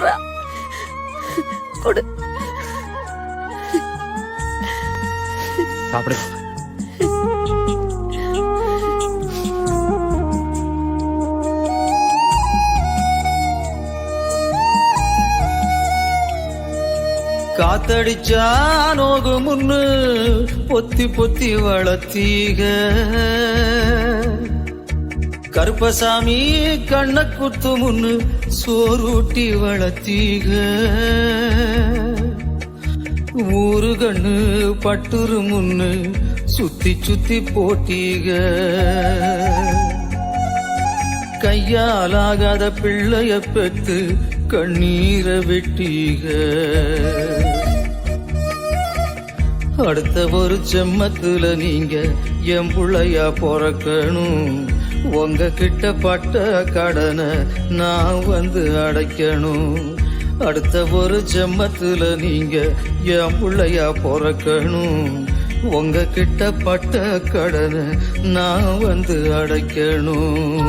குடுறா கொடு. சாப்பிடு. காத்தடிச்சா நோகு முன்னு பொத்தி பொத்தி வளர்த்தீக, கருப்பசாமி கண்ண குத்து முன்னு சோறுட்டி வளர்த்தீக, ஊரு கண்ணு பட்டுரு முன்னு சுத்தி சுத்தி போட்டீக, கையாலாகாத பிள்ளைய பெத்து கண்ணீரை வெட்டீக. அடுத்த ஒரு ஜென்மத்துல நீங்க என் புள்ளையா பொறக்கணும், உங்க கிட்ட பட்ட கடனை நான் வந்து அடைக்கணும். அடுத்த ஒரு ஜென்மத்துல நீங்க என் புள்ளையா பொறக்கணும், உங்க கிட்ட பட்ட கடனை நான் வந்து அடைக்கணும்.